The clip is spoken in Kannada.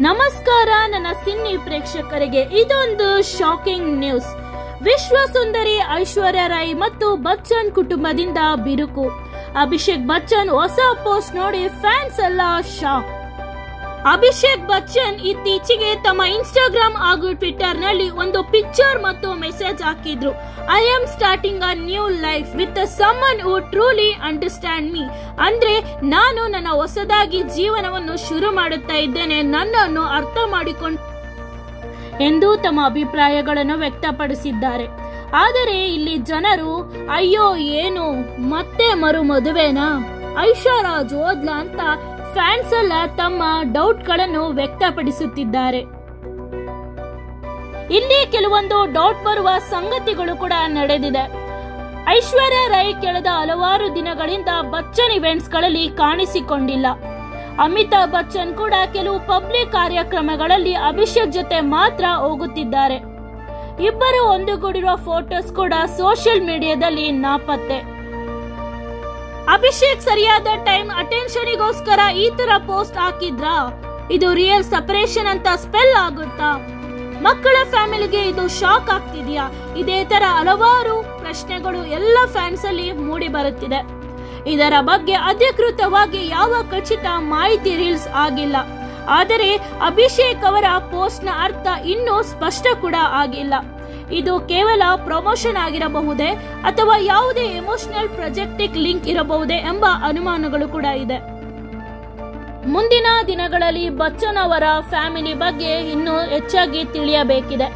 ನಮಸ್ಕಾರ ನನ್ನ ಸಿನ್ನಿ ಪ್ರೇಕ್ಷಕರಿಗೆ, ಇದೊಂದು ಶಾಕಿಂಗ್ ನ್ಯೂಸ್. ವಿಶ್ವ ಸುಂದರಿ ಐಶ್ವರ್ಯ ರೈ ಮತ್ತು ಬಚ್ಚನ್ ಕುಟುಂಬದಿಂದ ಬಿರುಕು. ಅಭಿಷೇಕ್ ಬಚ್ಚನ್ ಹೊಸ ಪೋಸ್ಟ್ ನೋಡಿ ಫ್ಯಾನ್ಸ್ ಎಲ್ಲ ಶಾಕ್. ಅಭಿಷೇಕ್ ಬಚ್ಚನ್ ಇತ್ತೀಚೆಗೆ ತಮ್ಮ ಇನ್ಸ್ಟಾಗ್ರಾಮ್ ಹಾಗೂ ಟ್ವಿಟರ್ ನಲ್ಲಿ ಒಂದು ಪಿಕ್ಚರ್ ಮತ್ತು ಮೆಸೇಜ್ ಹಾಕಿದ್ರು. I am starting a new life with summon who truly understand me. ಅಂದ್ರೆ ನಾನು ನನ್ನ ಹೊಸದಾಗಿ ಜೀವನವನ್ನು ಶುರು ಮಾಡುತ್ತಾ ಇದ್ದೇನೆ, ನನ್ನನ್ನು ಅರ್ಥ ಮಾಡಿಕೊಂಡು ಎಂದು ತಮ್ಮ ಅಭಿಪ್ರಾಯಗಳನ್ನು ವ್ಯಕ್ತಪಡಿಸಿದ್ದಾರೆ. ಆದರೆ ಇಲ್ಲಿ ಜನರು ಅಯ್ಯೋ ಏನು ಮತ್ತೆ ಮರು ಮದುವೆನಾ, ಐಶ್ವರ್ಯರಾಜ್ ಹೋದ್ಲಾ ಅಂತ ಫ್ಯಾನ್ಸ್ ಎಲ್ಲ ತಮ್ಮ ಡೌಟ್ ಗಳನ್ನು ವ್ಯಕ್ತಪಡಿಸುತ್ತಿದ್ದಾರೆ. ಇಲ್ಲಿ ಕೆಲವೊಂದು ಡೌಟ್ ಬರುವ ಸಂಗತಿಗಳು ಕೂಡ ನಡೆದಿದೆ. ಐಶ್ವರ್ಯ ರೈ ಕಳೆದ ಹಲವಾರು ದಿನಗಳಿಂದ ಬಚ್ಚನ್ ಇವೆಂಟ್ಸ್ ಗಳಲ್ಲಿ ಕಾಣಿಸಿಕೊಂಡಿಲ್ಲ. ಅಮಿತಾಬ್ ಬಚ್ಚನ್ ಕೂಡ ಕೆಲವು ಪಬ್ಲಿಕ್ ಕಾರ್ಯಕ್ರಮಗಳಲ್ಲಿ ಅಭಿಷೇಕ್ ಜೊತೆ ಮಾತ್ರ ಹೋಗುತ್ತಿದ್ದಾರೆ. ಇಬ್ಬರು ಒಂದುಗೂಡಿರುವ ಫೋಟೋಸ್ ಕೂಡ ಸೋಷಿಯಲ್ ಮೀಡಿಯಾದಲ್ಲಿ ನಾಪತ್ತೆ. ಅಭಿಷೇಕ್ ಸರಿಯಾದ ಟೈಮ್ ಅಟೆನ್ಷನ್ಗೋಸ್ಕರ ಈ ತರ ಪೋಸ್ಟ್ ಹಾಕಿದ್ರಾ? ಇದು ರಿಯಲ್ ಸಪರೇಷನ್ ಅಂತ ಸ್ಪೆಲ್ ಆಗುತ್ತಾ? ಮಕ್ಕಳ ಫ್ಯಾಮಿಲಿಗೆ ಇದು ಶಾಕ್ ಆಗ್ತಿದ್ಯಾ? ಇದೇ ತರ ಹಲವಾರು ಪ್ರಶ್ನೆಗಳು ಎಲ್ಲ ಫ್ಯಾನ್ಸ್ ಅಲ್ಲಿ ಮೂಡಿ ಬರುತ್ತಿದೆ. ಇದರ ಬಗ್ಗೆ ಅಧಿಕೃತವಾಗಿ ಯಾವ ಖಚಿತ ಮಾಹಿತಿ ರಿಲೀಸ್ ಆಗಿಲ್ಲ. ಆದರೆ ಅಭಿಷೇಕ್ ಅವರ ಪೋಸ್ಟ್ ನ ಅರ್ಥ ಇನ್ನೂ ಸ್ಪಷ್ಟ ಕೂಡ ಆಗಿಲ್ಲ. ಇದು ಕೇವಲ ಪ್ರಮೋಷನ್ ಆಗಿರಬಹುದೇ ಅಥವಾ ಯಾವುದೇ ಎಮೋಷನಲ್ ಪ್ರಾಜೆಕ್ಟಿಕ್ ಲಿಂಕ್ ಇರಬಹುದೇ ಎಂಬ ಅನುಮಾನಗಳು ಕೂಡ ಇದೆ. ಮುಂದಿನ ದಿನಗಳಲ್ಲಿ ಬಚ್ಚನ್ ಅವರ ಫ್ಯಾಮಿಲಿ ಬಗ್ಗೆ ಇನ್ನೂ ಹೆಚ್ಚಾಗಿ ತಿಳಿಯಬೇಕಿದೆ.